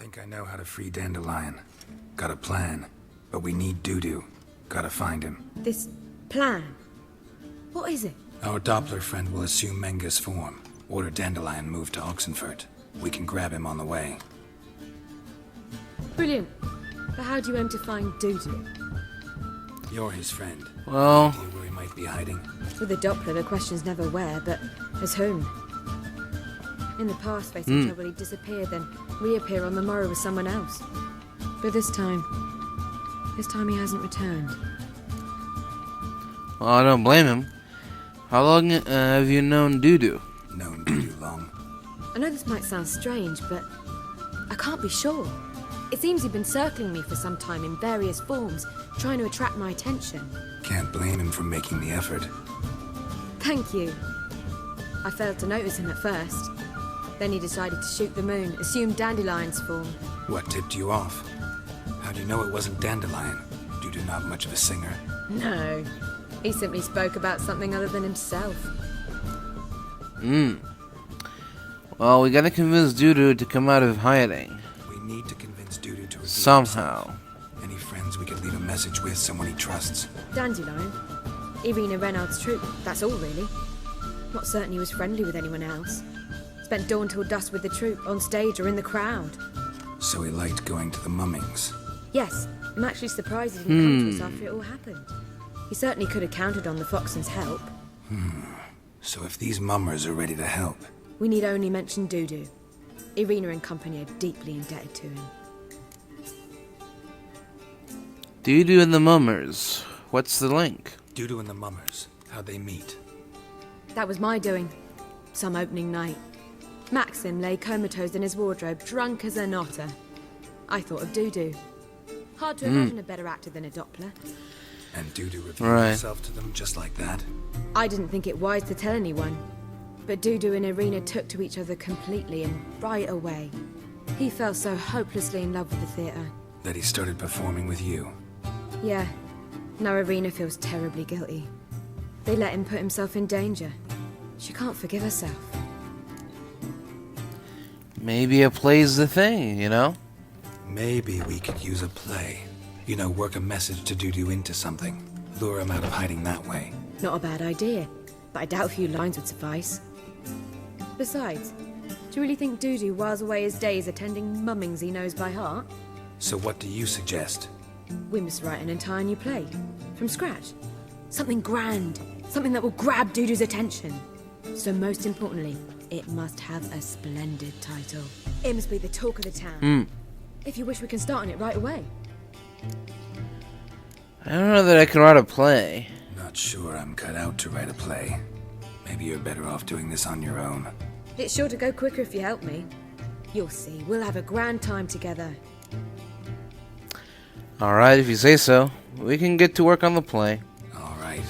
think I know how to free Dandelion. Got a plan. But we need Dudu. Gotta find him. This plan? What is it? Our Doppler friend will assume Menga's form. Order Dandelion moved to Oxenfurt. We can grab him on the way. Brilliant. But how do you aim to find Dudu? You're his friend. Well... Any idea where he might be hiding? With the Doppler, the question's never where, but as whom? In the past, facing trouble, he'd disappear, then reappear on the morrow with someone else. But this time he hasn't returned. Well, I don't blame him. How long have you known Dudu? Known Dudu long. I know this might sound strange, but I can't be sure. It seems he'd been circling me for some time in various forms, trying to attract my attention. Can't blame him for making the effort. Thank you. I failed to notice him at first. Then he decided to shoot the moon, assume Dandelion's form. What tipped you off? How do you know it wasn't Dandelion? Dudu not much of a singer. No. He simply spoke about something other than himself. Well, we gotta convince Dudu to come out of hiding. We need to convince Dudu to reveal somehow. himself. Any friends we could leave a message with, someone he trusts. Dandelion. Irina Reynard's troop, that's all really. Not certain he was friendly with anyone else. Spent dawn till dusk with the troop, on stage or in the crowd. So he liked going to the mummings. Yes, I'm actually surprised he didn't come to us after it all happened. He certainly could have counted on the Foxen's help. So if these mummers are ready to help... We need only mention Dudu. Irina and company are deeply indebted to him. Dudu and the Mummers. What's the link? Dudu and the mummers. How'd they meet? That was my doing. Some opening night. Maxim lay comatose in his wardrobe, drunk as an otter. I thought of Dudu. Hard to imagine a better actor than a Doppler. And Dudu revealed himself to them just like that? I didn't think it wise to tell anyone. But Dudu and Irina took to each other completely and right away. He fell so hopelessly in love with the theatre. That he started performing with you? Yeah. Now Irina feels terribly guilty. They let him put himself in danger. She can't forgive herself. Maybe a play's the thing, you know? Maybe we could use a play. You know, work a message to Dudu into something. Lure him out of hiding that way. Not a bad idea, but I doubt a few lines would suffice. Besides, do you really think Dudu whiles away his days attending mummings he knows by heart? So what do you suggest? We must write an entire new play. From scratch. Something grand. Something that will grab Dudu's attention. So most importantly, it must have a splendid title. It must be the talk of the town. If you wish, we can start on it right away. I don't know that I can write a play. Not sure I'm cut out to write a play. Maybe you're better off doing this on your own. It's sure to go quicker if you help me. You'll see, we'll have a grand time together. Alright, if you say so. We can get to work on the play. Alright.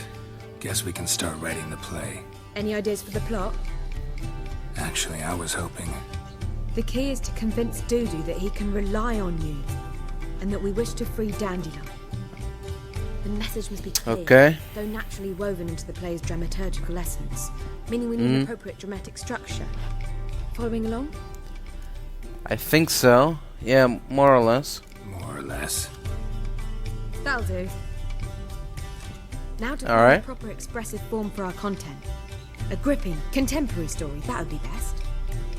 Guess we can start writing the play. Any ideas for the plot? Actually, I was hoping... The key is to convince Dudu that he can rely on you, and that we wish to free Dandelion. The message must be clear, though naturally woven into the play's dramaturgical essence, meaning we need an appropriate dramatic structure. Following along? I think so. Yeah, more or less. More or less. That'll do. Now to find a proper expressive form for our content. A gripping, contemporary story, that would be best.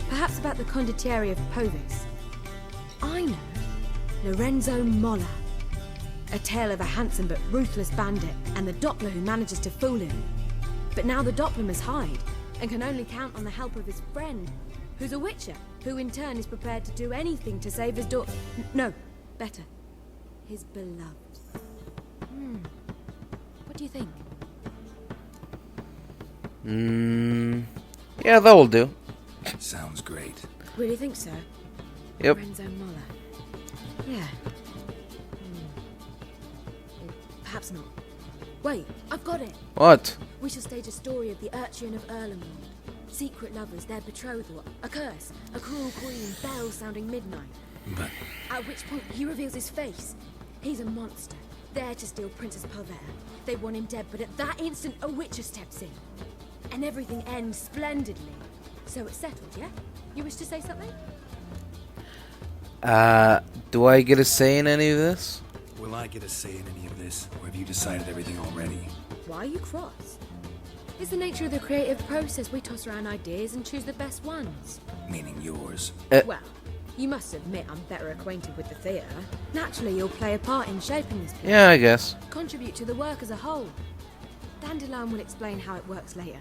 Perhaps about the condottieri of Povis. I know. Lorenzo Molla. A tale of a handsome but ruthless bandit and the Doppler who manages to fool him. But now the Doppler must hide and can only count on the help of his friend, who's a witcher, who in turn is prepared to do anything to save his daughter. No, better. His beloved. What do you think? Yeah, that will do. Sounds great. Really think so? Yep. Lorenzo Molla. Yeah. Perhaps not. Wait, I've got it. What? We shall stage a story of the Urchin of Erlenwald. Secret lovers, their betrothal, a curse, a cruel queen, bells sounding midnight. But... At which point he reveals his face. He's a monster, there to steal Princess Palvera. They want him dead, but at that instant a witcher steps in. And everything ends splendidly. So it's settled, yeah? You wish to say something? Do I get a say in any of this? Will I get a say in any of this, or have you decided everything already? Why are you cross? It's the nature of the creative process. We toss around ideas and choose the best ones. Meaning yours. Well, you must admit I'm better acquainted with the theatre. Naturally, you'll play a part in shaping this play. Yeah, I guess. Contribute to the work as a whole. Dandelion will explain how it works later.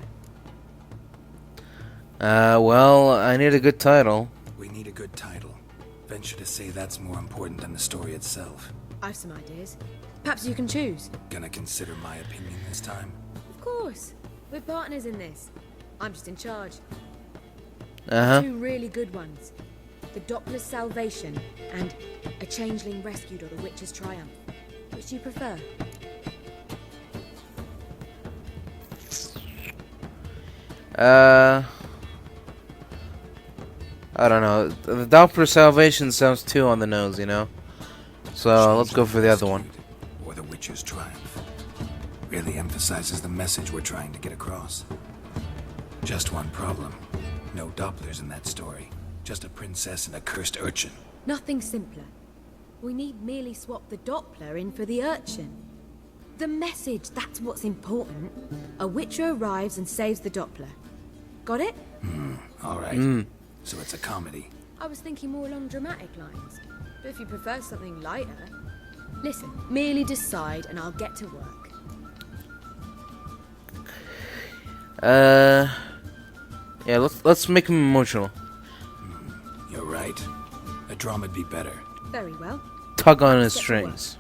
Well, I need a good title. We need a good title. Venture to say that's more important than the story itself. I've some ideas. Perhaps you can choose. Gonna consider my opinion this time? Of course. We're partners in this. I'm just in charge. Uh-huh. Two really good ones. The Doppler's Salvation and A Changeling Rescued or The Witch's Triumph. Which do you prefer? I don't know. The Doppler Salvation sounds too on the nose, you know? So, let's go for the other one. Or The Witch's Triumph. Really emphasizes the message we're trying to get across. Just one problem. No Dopplers in that story. Just a princess and a cursed urchin. Nothing simpler. We need merely swap the Doppler in for the urchin. The message, that's what's important. A witcher arrives and saves the Doppler. Got it? Alright. So it's a comedy. I was thinking more along dramatic lines. But if you prefer something lighter... Listen, merely decide and I'll get to work. Yeah, let's make him emotional. You're right. A drama'd be better. Very well. Tug on his Get to strings.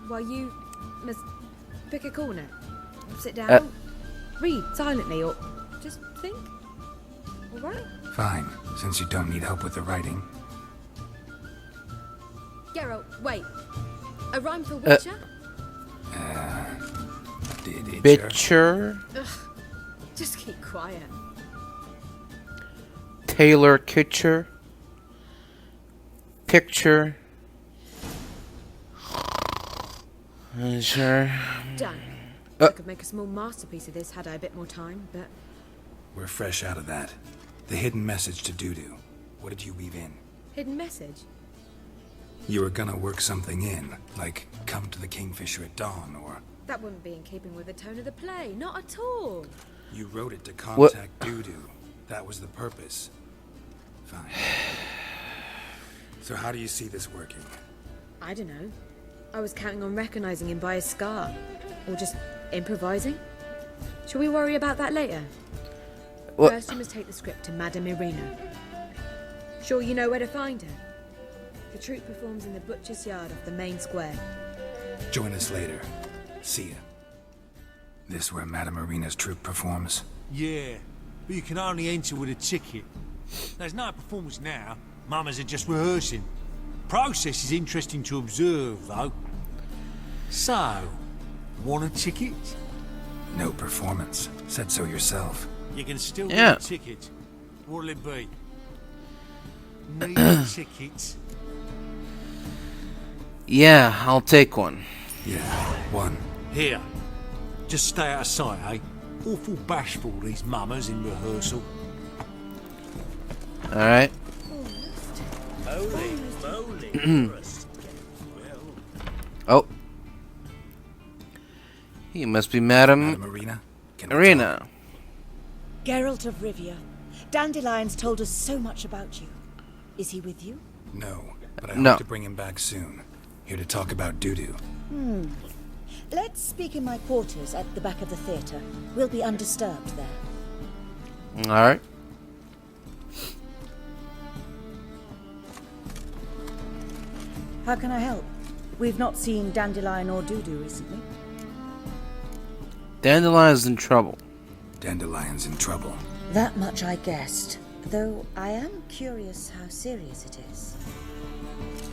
While you must pick a corner. Sit down. Read silently or just think. Alright? Fine, since you don't need help with the writing. Geralt, wait. A rhyme for Witcher? Did it? Bitcher. Ugh. Just keep quiet. Taylor Kitcher. Picture. Sure. Done. I could make a small masterpiece of this had I a bit more time, but... We're fresh out of that. The hidden message to Dudu. What did you weave in? Hidden message? You were gonna work something in, like come to the Kingfisher at dawn, or... That wouldn't be in keeping with the tone of the play, not at all. You wrote it to contact Dudu. That was the purpose. Fine. So how do you see this working? I don't know. I was counting on recognizing him by his scar. Or just improvising. Shall we worry about that later? What? First you must take the script to Madame Irina. Sure you know where to find her? The troupe performs in the butcher's yard off the main square. Join us later. See ya. This where Madame Irina's troupe performs? Yeah, but you can only enter with a ticket. There's no performance now. Mamas are just rehearsing. Process is interesting to observe, though. So, want a ticket? No performance. Said so yourself. You can still Yeah. get a ticket. What'll it be? Need a ticket? Yeah, I'll take one. Yeah, one. Here. Just stay out of sight, eh? Awful bashful, these mamas in rehearsal. Alright. Oh. He must be Madame Irina? Can we Irina. Geralt of Rivia. Dandelion's told us so much about you. Is he with you? talk? No, but I No. hope to bring him back soon. Here to talk about Dudu. Let's speak in my quarters at the back of the theatre. We'll be undisturbed there. Alright. How can I help? We've not seen Dandelion or Dudu recently. Dandelion's in trouble. Dandelion's in trouble. That much I guessed, though I am curious how serious it is.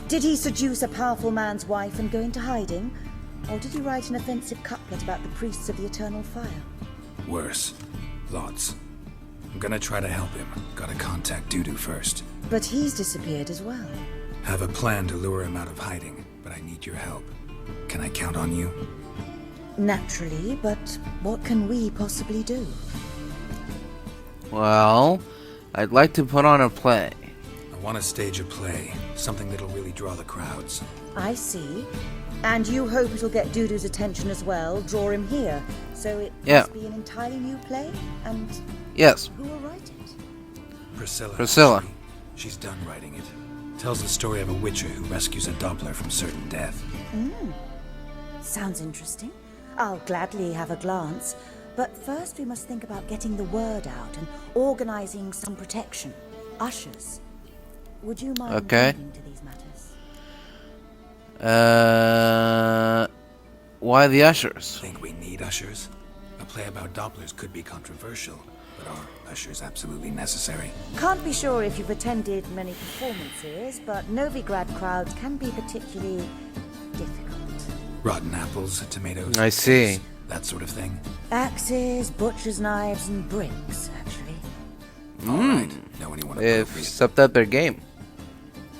Did he seduce a powerful man's wife and go into hiding? Or did he write an offensive couplet about the priests of the eternal fire? Worse. Lots. I'm gonna try to help him. Gotta contact Dudu first. But he's disappeared as well. Have a plan to lure him out of hiding, but I need your help. Can I count on you? Naturally, but what can we possibly do? Well, I'd like to put on a play. I Want to stage a play, something that'll really draw the crowds. I see. And you hope it'll get Dudu's attention as well, draw him here. So it must be an entirely new play? And Yes. who will write it? Priscilla. Priscilla. She's done writing it. Tells the story of a witcher who rescues a Doppler from certain death. Sounds interesting. I'll gladly have a glance. But first we must think about getting the word out and organizing some protection. Ushers. Would you mind attending to these matters? Why the ushers? Think we need ushers? A play about Dopplers could be controversial, but are ushers absolutely necessary? Can't be sure if you've attended many performances, but Novigrad crowds can be particularly difficult. Rotten apples, tomatoes. I see. That sort of thing. Axes, butcher's knives, and bricks, actually. All right. Know anyone appropriate? They've stepped up their game.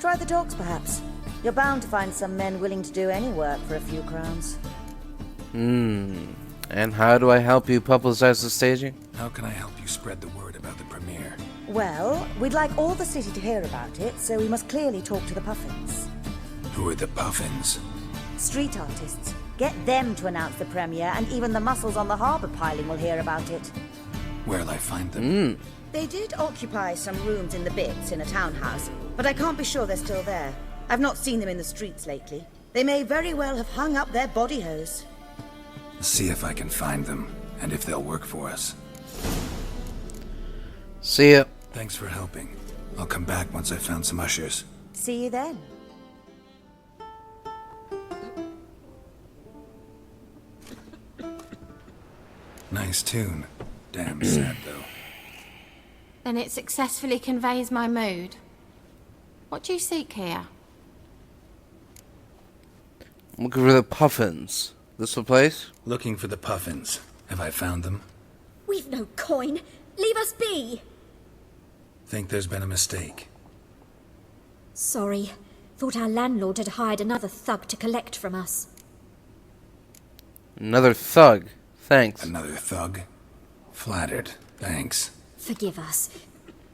Try the dogs, perhaps. You're bound to find some men willing to do any work for a few crowns. And how do I help you publicize the staging? How can I help you spread the word about the premiere? Well, we'd like all the city to hear about it, so we must clearly talk to the Puffins. Who are the Puffins? Street artists. Get them to announce the premiere, and even the muscles on the harbour piling will hear about it. Where'll I find them? They did occupy some rooms in the Bits in a townhouse, but I can't be sure they're still there. I've not seen them in the streets lately. They may very well have hung up their body hose. See if I can find them, and if they'll work for us. See ya. Thanks for helping. I'll come back once I've found some ushers. See you then. Nice tune. Damn sad, though. Then it successfully conveys my mood. What do you seek here? I'm looking for the Puffins. This the place? Looking for the Puffins. Have I found them? We've no coin. Leave us be. Think there's been a mistake. Sorry. Thought our landlord had hired another thug to collect from us. Another thug. Thanks. Another thug? Flattered. Thanks. Forgive us.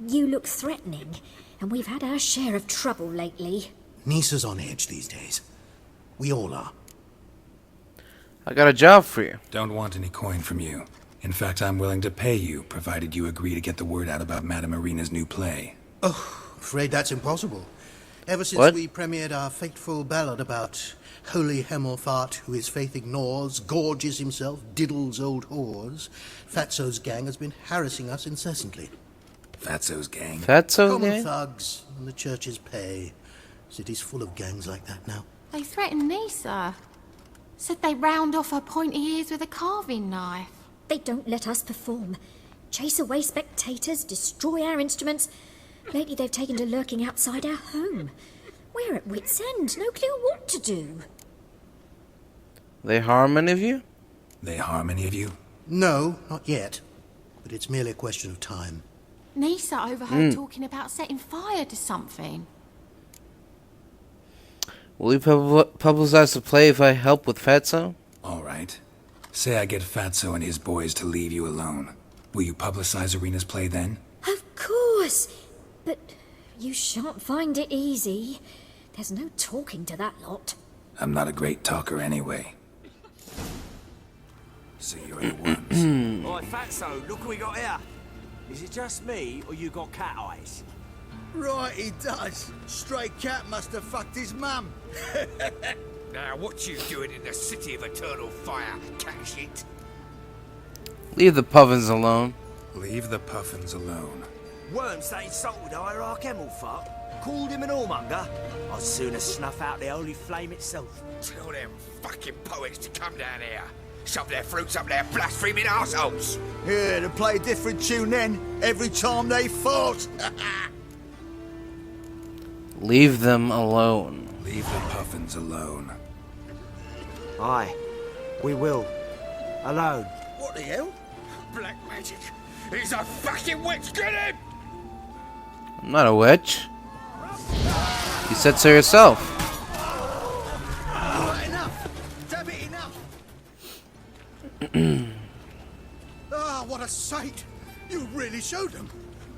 You look threatening, and we've had our share of trouble lately. Nisa's on edge these days. We all are. I got a job for you. Don't want any coin from you. In fact, I'm willing to pay you, provided you agree to get the word out about Madame Irina's new play. Oh, afraid that's impossible. Ever since we premiered our fateful ballad about holy Hemelfart, who his faith ignores, gorges himself, diddles old whores, Fatso's gang has been harassing us incessantly. Fatso's gang? Fatso's Common gang? thugs and the church's pay. City's full of gangs like that now. They threatened Nisa. Said they round off her pointy ears with a carving knife. They don't let us perform. Chase away spectators, destroy our instruments. Lately they've taken to lurking outside our home. We're at wit's end, no clue what to do. They harm any of you? They harm any of you? No, not yet. But it's merely a question of time. Nisa overheard talking about setting fire to something. Will you publicize the play if I help with Fatso? All right. Say I get Fatso and his boys to leave you alone. Will you publicize Irina's play then? Of course. But you shan't find it easy. There's no talking to that lot. I'm not a great talker anyway. So you're the ones. Right, Fatso, look what we got here. Is it just me, or you got cat eyes? Right, he does. Stray cat must have fucked his mum. Now, what you doing in the city of eternal fire, cat shit? Leave the Puffins alone. Leave the Puffins alone. Worms that insulted Hierarch Hemelfart, called him an whoremonger. I'd sooner snuff out the holy flame itself. Tell them fucking poets to come down here. Shove their fruits up their blaspheming arseholes. Yeah, to play a different tune then, every time they fought. Leave them alone. Leave the Puffins alone. Aye, we will. Alone. What the hell? Black magic. He's a fucking witch. Get him! I'm not a witch. You said so yourself. Right, enough. Damn it, enough. Ah, what a sight. You really showed them.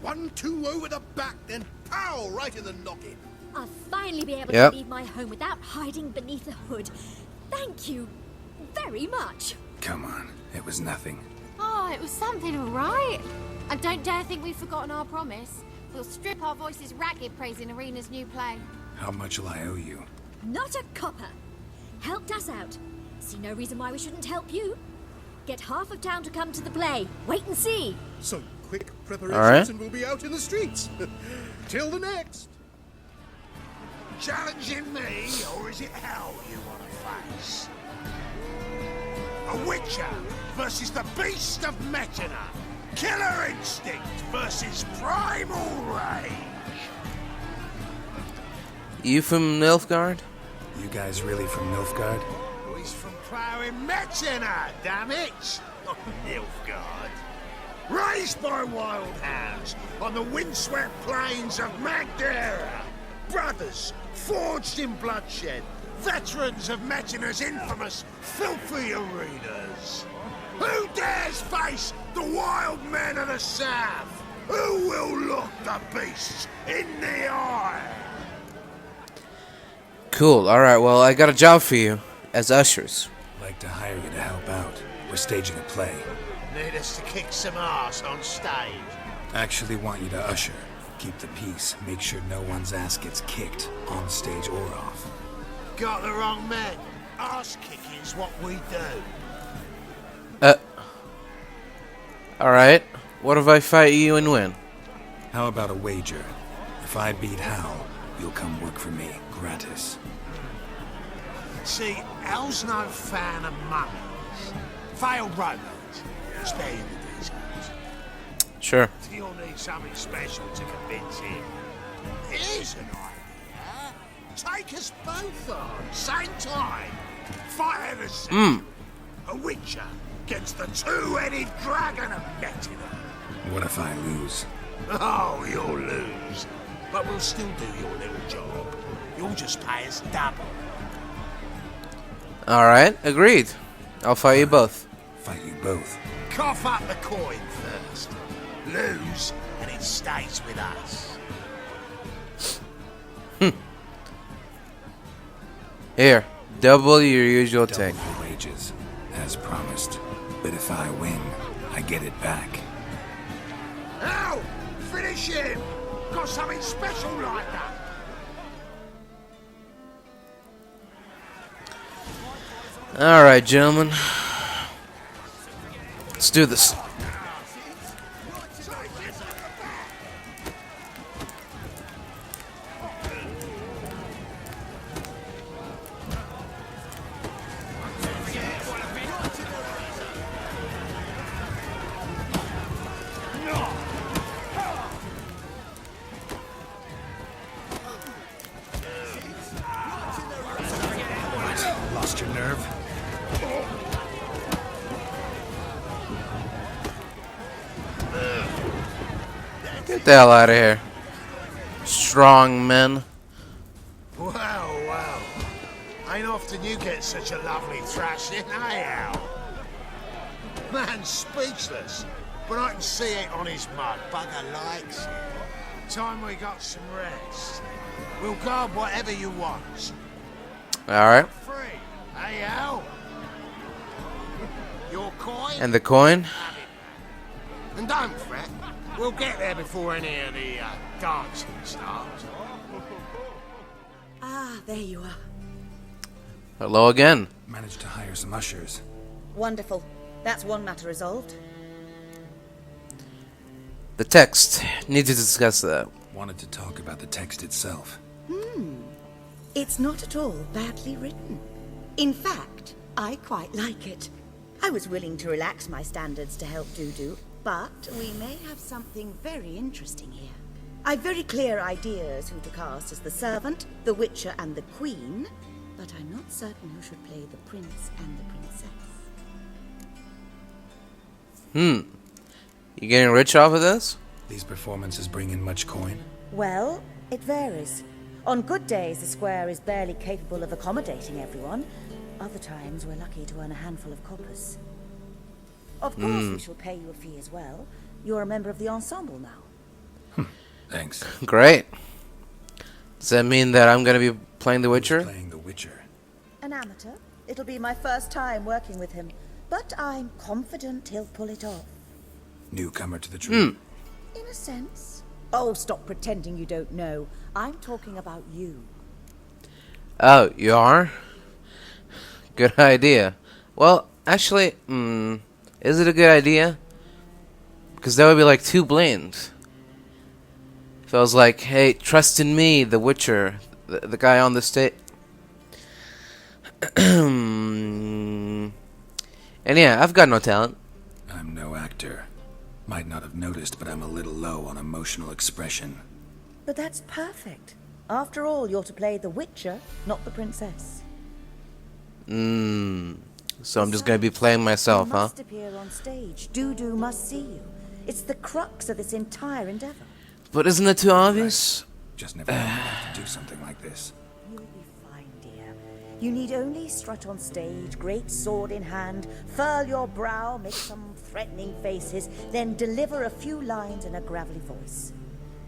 1-2 over the back, then pow! Right in the noggin. I'll finally be able Yep. to leave my home without hiding beneath a hood. Thank you very much. Come on, it was nothing. Oh, it was something, all right. And don't dare think we've forgotten our promise. We'll strip our voices ragged praising Arena's new play. How much will I owe you? Not a copper. Helped us out. See no reason why we shouldn't help you. Get half of town to come to the play. Wait and see. So quick preparations right. and we'll be out in the streets. Till the next. Challenging me, or is it hell you want to face? A Witcher versus the Beast of Metina. Killer instinct versus primal rage. You from Nilfgaard? You guys really from Nilfgaard? Oh, he's from ploughing Metina, damn it! Not Nilfgaard. Raised by wild hounds on the windswept plains of Magdera. Brothers, forged in bloodshed. Veterans of Metina's infamous filthy arenas. Who dares face the wild men of the south? Who will look the beasts in the eye? Cool. Alright, well, I got a job for you. As ushers. Like to hire you to help out. We're staging a play. Need us to kick some ass on stage. Actually want you to usher. Keep the peace. Make sure no one's ass gets kicked, on stage or off. Got the wrong man. Ass kicking's what we do. Alright. What if I fight you and win? How about a wager? If I beat Hal, you'll come work for me, gratis. See, Hal's no fan of mummies. Failed romance. Spare you the details. Sure. You'll need something special to convince him. Here's an idea. Take us both on, same time. Fight at the same. A Witcher against the two-headed dragon of Metina. What if I lose? Oh, you'll lose. But we'll still do your little job. You'll just pay us double. Alright, agreed. I'll fight you both. Fight you both. Cough up the coin first. Lose, and it stays with us. Here, double your usual Double take. the wages, as promised. But if I win, I get it back. Now, finish him! Got something special like that. Alright, gentlemen. Let's do this. Lost your nerve? Get the hell out of here. Strong men. Well. Ain't often you get such a lovely thrashing, eh, Al? Man's speechless, but I can see it on his mug. Bugger likes it. Time we got some rest. We'll guard whatever you want. Alright. Free, eh, Al? Your coin? And the coin? And don't fret. We'll get there before any of the dancing starts. Ah, there you are. Hello again. Managed to hire some ushers. Wonderful. That's one matter resolved. The text. Need to discuss that. Wanted to talk about the text itself. It's not at all badly written. In fact, I quite like it. I was willing to relax my standards to help Dudu, but we may have something very interesting here. I've very clear ideas who to cast as the servant, the Witcher, and the Queen, but I'm not certain who should play the prince and the princess. You getting rich off of this? These performances bring in much coin? Well, it varies. On good days, the square is barely capable of accommodating everyone. Other times, we're lucky to earn a handful of coppers. Of course, we shall pay you a fee as well. You're a member of the ensemble now. Thanks. Great. Does that mean that I'm gonna be playing The Witcher? Playing The Witcher. An amateur? It'll be my first time working with him, but I'm confident he'll pull it off. Newcomer to the troupe. In a sense. Oh, stop pretending you don't know. I'm talking about you. Oh, you are? Good idea. Well, actually, is it a good idea? Because that would be like too blatant. If I was like, hey, trust in me, The Witcher, the guy on the stage. And yeah, I've got no talent. I'm no actor. Might not have noticed, but I'm a little low on emotional expression. But that's perfect. After all, you're to play the Witcher, not the princess. So I'm just gonna be playing myself, You huh? must appear on stage. Dudu must see you. It's the crux of this entire endeavor. But isn't it too obvious? Just never thought I'd have to do something like this. You'll be fine, dear. You need only strut on stage, great sword in hand, furl your brow, make some threatening faces, then deliver a few lines in a gravelly voice.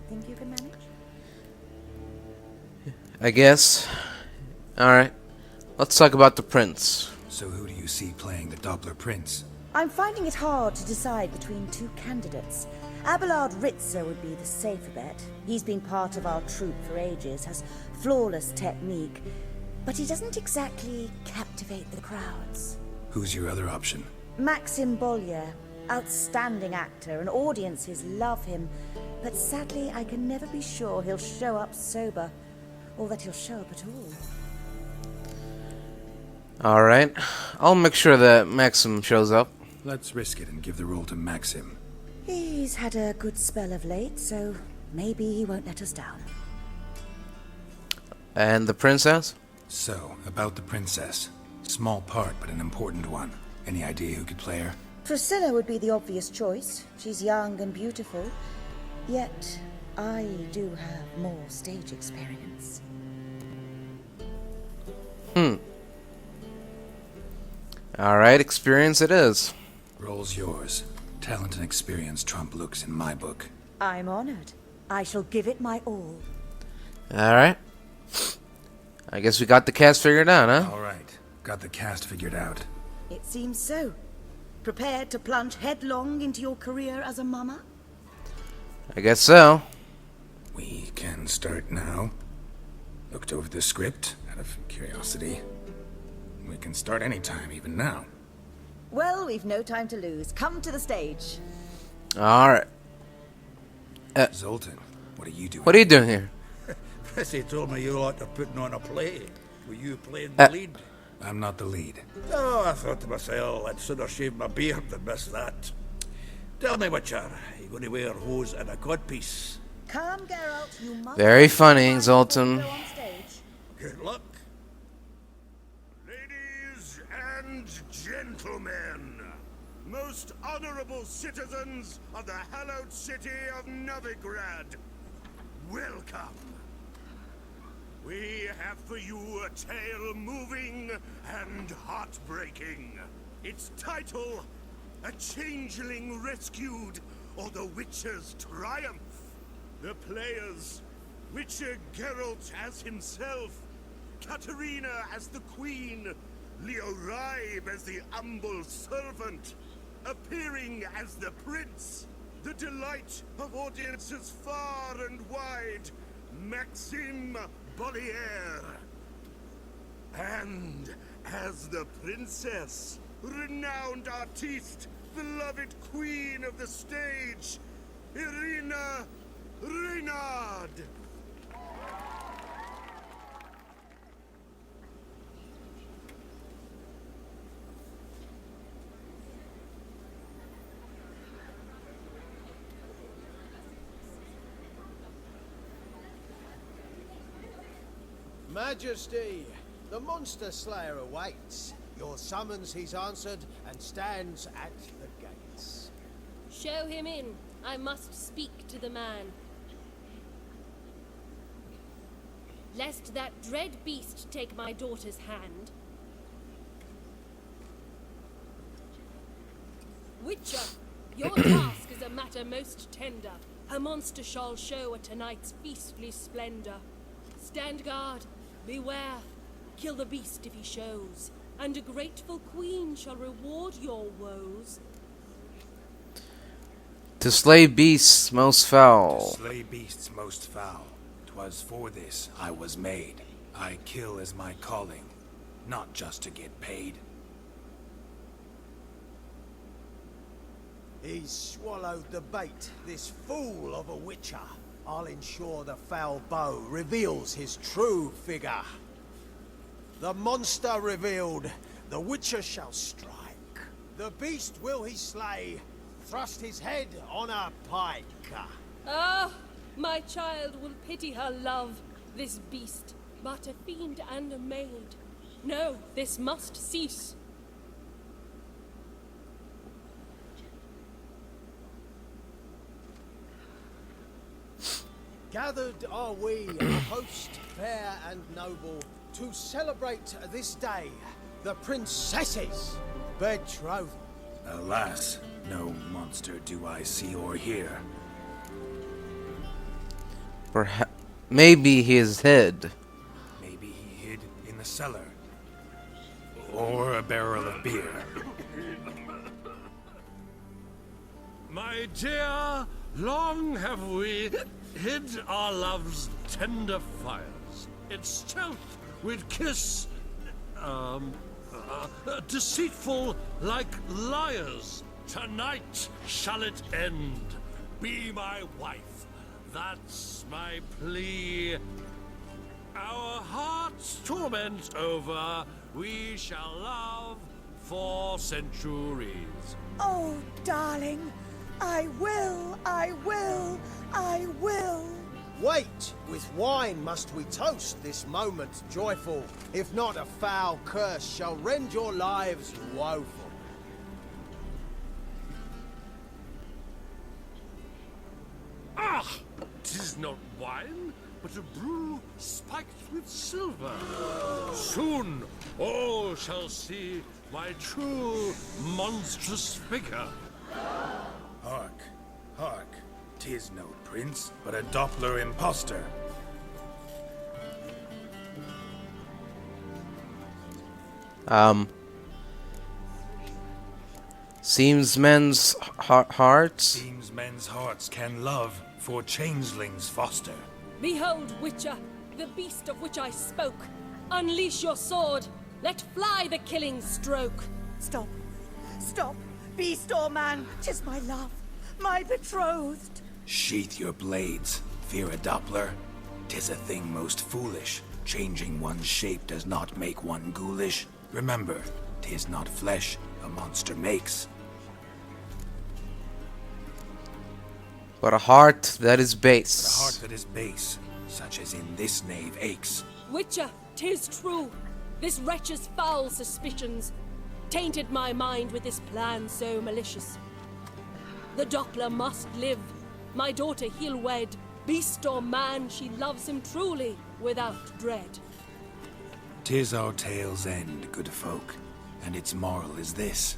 Think you can manage? I guess. Alright. Let's talk about the prince. So who do you see playing the Doppler Prince? I'm finding it hard to decide between two candidates. Abelard Ritzer would be the safer bet. He's been part of our troupe for ages, has flawless technique, but he doesn't exactly captivate the crowds. Who's your other option? Maxim Bollier, outstanding actor, and audiences love him, but sadly I can never be sure he'll show up sober, or that he'll show up at all. Alright. I'll make sure that Maxim shows up. Let's risk it and give the role to Maxim. He's had a good spell of late, so maybe he won't let us down. And the princess? So, about the princess. Small part, but an important one. Any idea who could play her? Priscilla would be the obvious choice. She's young and beautiful. Yet, I do have more stage experience. Alright, experience it is. Role's yours. Talent and experience trump looks in my book. I'm honored. I shall give it my all. Alright. I guess we got the cast figured out, huh? Alright. Got the cast figured out. It seems so. Prepared to plunge headlong into your career as a mama? I guess so. We can start now. Looked over the script, out of curiosity. We can start anytime, even now. Well, we've no time to lose. Come to the stage. Alright. Zoltan, what are you doing? What are you doing here? Prissy told me you lot are putting on a play. Were you playing the lead? I'm not the lead. Oh, I thought to myself, I'd sooner shave my beard than miss that. Tell me, Witcher, are you going to wear hose and a codpiece? Come, Geralt, you must... Very funny, Zoltan. Go on stage. Good luck. Ladies and gentlemen, most honorable citizens of the hallowed city of Novigrad, welcome. We have for you a tale moving and heartbreaking. Its title, A Changeling Rescued, or The Witcher's Triumph. The players, Witcher Geralt as himself, Katerina as the Queen, Leo Ribe as the humble servant, appearing as the Prince, the delight of audiences far and wide, Maxim Bollier. And as the Princess, renowned artiste, beloved Queen of the stage, Irina Reynard. Majesty, the monster slayer awaits. Your summons he's answered and stands at the gates. Show him in. I must speak to the man. Lest that dread beast take my daughter's hand. Witcher, your task is a matter most tender. her monster shall show at tonight's feastly splendor. Stand guard, beware, kill the beast if he shows, and a grateful queen shall reward your woes. To slay beasts most foul. To slay beasts most foul. 'Twas for this I was made. I kill as my calling, not just to get paid. He's swallowed the bait, this fool of a witcher. I'll ensure the foul bow reveals his true figure. The monster revealed, the witcher shall strike. The beast will he slay, thrust his head on a pike. Ah, my child will pity her love, this beast, but a fiend and a maid. No, this must cease. Gathered are we, a host fair and noble, to celebrate this day, the princess's betrothal. Alas, no monster do I see or hear. Perhaps, maybe his head. Maybe he hid in the cellar. Or a barrel of beer. My dear, long have we hid our love's tender fires. In stealth we'd kiss, deceitful like liars. Tonight shall it end. Be my wife, that's my plea. Our hearts' torment over, we shall love for centuries. Oh, darling, I will, I will, I will. Wait, with wine must we toast this moment joyful. If not, a foul curse shall rend your lives woeful. Ah! 'Tis not wine, but a brew spiked with silver. Soon all shall see my true monstrous figure. Hark, hark. 'Tis no prince, but a Doppler imposter. Seems men's hearts. Seems men's hearts can love, for changelings foster. Behold, Witcher, the beast of which I spoke. Unleash your sword. Let fly the killing stroke. Stop. Stop. Beast or man, 'tis my love, my betrothed. Sheath your blades, fear a Doppler. 'Tis a thing most foolish. Changing one's shape does not make one ghoulish. Remember, 'tis not flesh a monster makes, but a heart that is base. but a heart that is base, such as in this knave aches. Witcher, 'tis true. This wretch's foul suspicions tainted my mind with this plan so malicious. The Doppler must live. My daughter he'll wed. Beast or man, she loves him truly, without dread. 'Tis our tale's end, good folk, and its moral is this.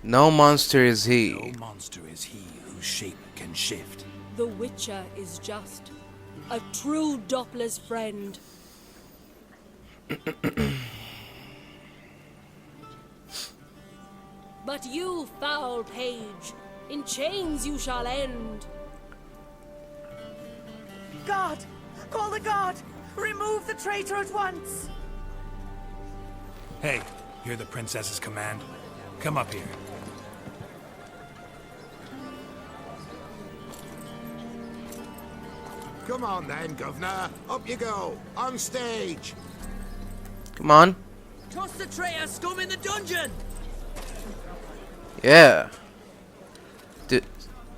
No monster is he. No monster is he whose shape can shift. The Witcher is just a true Doppler's friend. But you, foul page, in chains you shall end. Guard! Call the guard! Remove the traitor at once! Hey, hear the princess's command? Come up here. Come on then, Governor. Up you go. On stage. Come on. Toss the traitor scum in the dungeon! Yeah.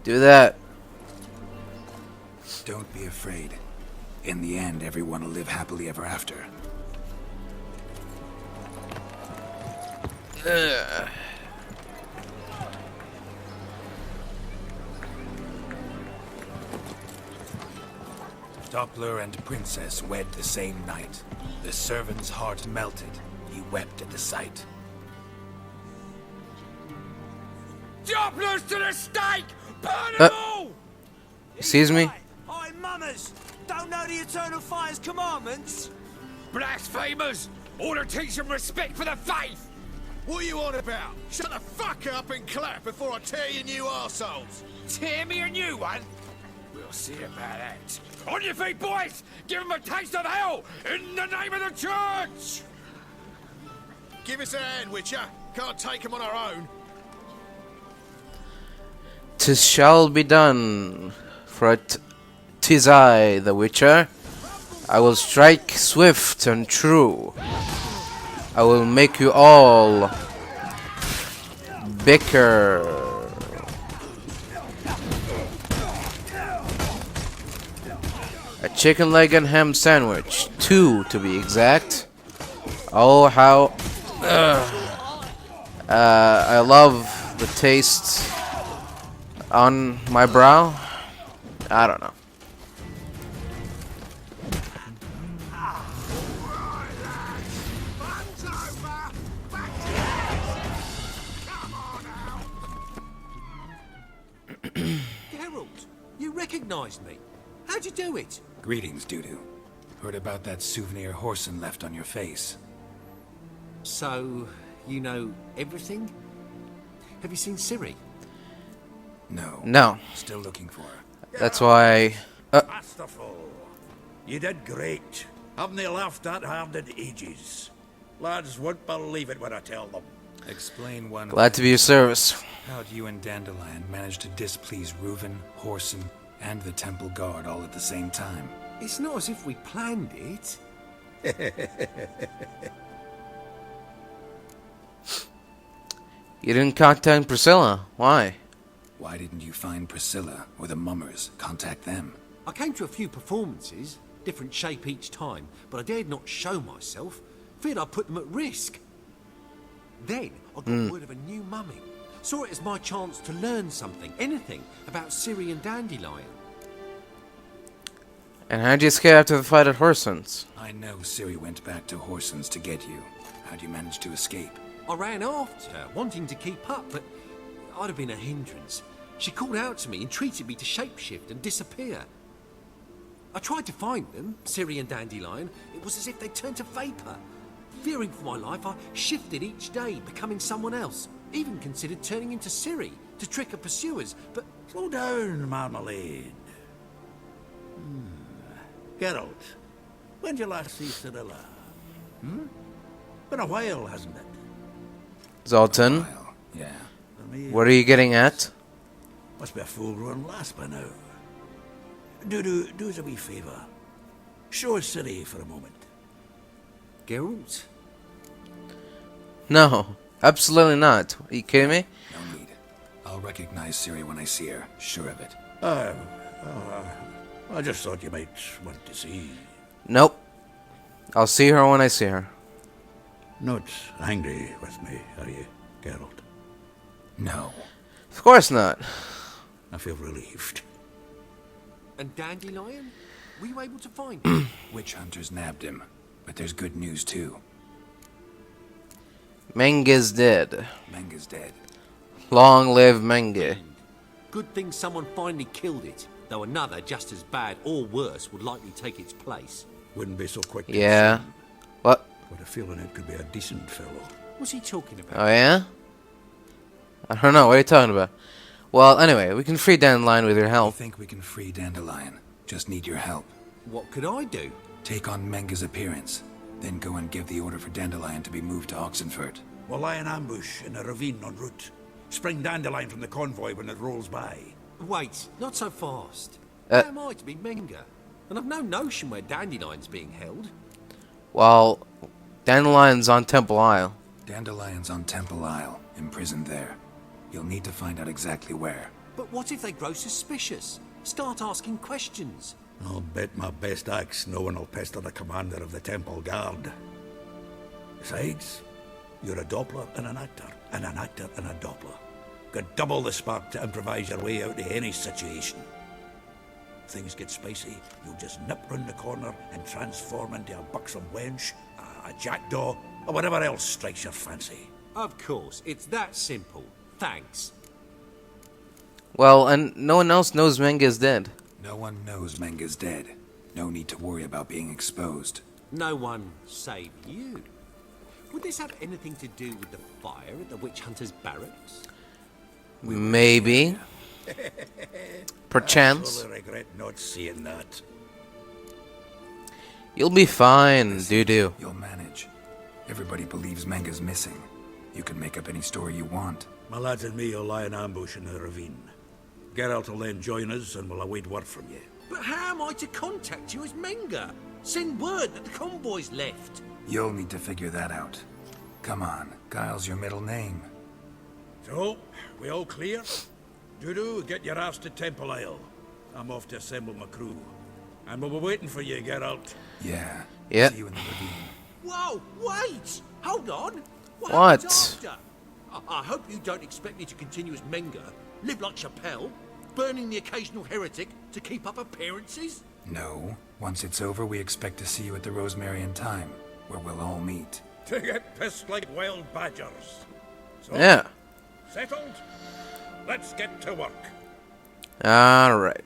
Do that. Don't be afraid. In the end, everyone will live happily ever after. Doppler and princess wed the same night. The servant's heart melted. He wept at the sight. Dopplers to the stake! Burn them all! Excuse me? Oi, mummers! Don't know the Eternal Fire's commandments? Blasphemers! Order teach them respect for the faith! What are you on about? Shut the fuck up and clap before I tear you new arseholes! Tear me a new one? We'll see about that. On your feet, boys! Give them a taste of hell in the name of the church! Give us a hand, Witcher. Can't take them on our own. 'Tis shall be done, for 'tis I, the Witcher. I will strike swift and true. I will make you all bicker. A chicken leg and ham sandwich, 2 to be exact. Oh, how I love the taste on my brow. I don't know. Geralt, you recognized me. How'd you do it? Greetings, Dudu. Heard about that souvenir Horson left on your face. So, you know everything? Have you seen Ciri? No. No. Still looking for her. That's why. Masterful. You did great. Haven't they laughed that hard in ages? Lads won't believe it when I tell them. Explain one. Glad to be of service. How'd you and Dandelion manage to displease Reuven, Horson, and the Temple Guard all at the same time? It's not as if we planned it. You didn't contact Priscilla. Why? Why didn't you find Priscilla or the Mummers? Contact them. I came to a few performances, different shape each time, but I dared not show myself. Feared I'd put them at risk. Then I got word of a new mummy. Saw it as my chance to learn something, anything, about Ciri and Dandelion. And how'd you escape after the fight at Horson's? I know Ciri went back to Horson's to get you. How'd you manage to escape? I ran after her, wanting to keep up, but I'd have been a hindrance. She called out to me, entreated me to shapeshift and disappear. I tried to find them, Ciri and Dandelion. It was as if they turned to vapour. Fearing for my life, I shifted each day, becoming someone else. Even considered turning into Ciri to trick her pursuers, but... Slow down, Marmalade. Geralt, when did you last see Cyrilla? Been a while, hasn't it? Zoltan, Yeah. what are you getting at? Must be a full-grown lass by now. Dudu, do us a wee favour. Show us Ciri for a moment. Geralt? No, absolutely not. Are you kidding me? No need. I'll recognize Ciri when I see her. Sure of it. I just thought you might want to see. Nope. I'll see her when I see her. Not angry with me, are you, Geralt? No. Of course not. I feel relieved. And Dandelion? Were you able to find him? Witch hunters nabbed him, but there's good news too. Menge's dead. Menge's dead. Long live Menge. Good thing someone finally killed it, though another just as bad or worse would likely take its place. Wouldn't be so quick to Yeah. assume. What? Got a feeling it could be a decent fellow. What's he talking about? Oh, yeah? I don't know. What are you talking about? Well, anyway, we can free Dandelion with your I help. think we can free Dandelion. Just need your help. What could I do? Take on Menge's appearance. Then go and give the order for Dandelion to be moved to Oxenfurt. We'll lie in ambush in a ravine en route. Spring Dandelion from the convoy when it rolls by. Wait, not so fast. How am I to be Menge? And I've no notion where Dandelion's being held. Well, Dandelion's on Temple Isle. Dandelion's on Temple Isle, imprisoned there. You'll need to find out exactly where. But what if they grow suspicious? Start asking questions? I'll bet my best axe no one will pester the commander of the Temple Guard. Besides, you're a Doppler and an actor and a Doppler. Got double the spark to improvise your way out of any situation. If things get spicy, you'll just nip round the corner and transform into a buxom wench, a jackdaw, or whatever else strikes your fancy. Of course, it's that simple. Thanks. Well, and no one else knows Manga is dead. No one knows Menga's dead. No need to worry about being exposed. No one save you. Would this have anything to do with the fire at the witch hunter's barracks? Maybe. Perchance. I regret not seeing that. You'll be fine, Dudu. You'll manage. Everybody believes Menga's missing. You can make up any story you want. My lads and me will lie in ambush in the ravine. Geralt will then join us and we'll await word from you. But how am I to contact you as Menga? Send word that the convoy's left. You'll need to figure that out. Come on, Guile's your middle name. So, we all clear? Dudu, get your ass to Temple Isle. I'm off to assemble my crew. And we'll be waiting for you, Geralt. Yeah. Yeah. See you in the ravine. Whoa, wait! Hold on! What? happens after? I hope you don't expect me to continue as Menga, live like Chappelle, burning the occasional heretic to keep up appearances? No. Once it's over, we expect to see you at the Rosemary in Time, where we'll all meet. To get pissed like wild badgers. So, Yeah. settled? Let's get to work. Alright.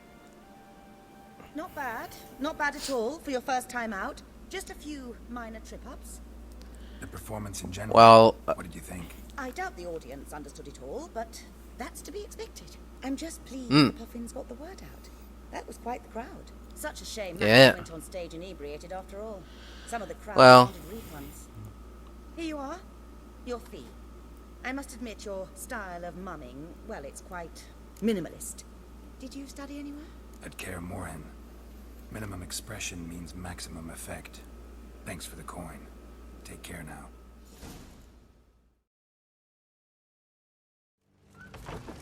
Not bad. Not bad at all for your first time out. Just a few minor trip-ups. The performance in general. Well, what did you think? I doubt the audience understood it all, but that's to be expected. I'm just pleased Mm. the Puffins got the word out. That was quite the crowd. Such a shame Yeah. that went on stage inebriated after all. Some of the crowd Well. wanted refunds. Here you are. Your fee. I must admit your style of mumming, well, it's quite minimalist. Did you study anywhere? At Kaer Morhen. Minimum expression means maximum effect. Thanks for the coin. Take care now.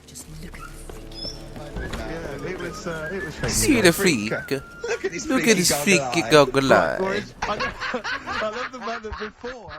Just look at the Yeah, it was See the freak. Look at this Look at this freaky goggle eye. I love the fact that before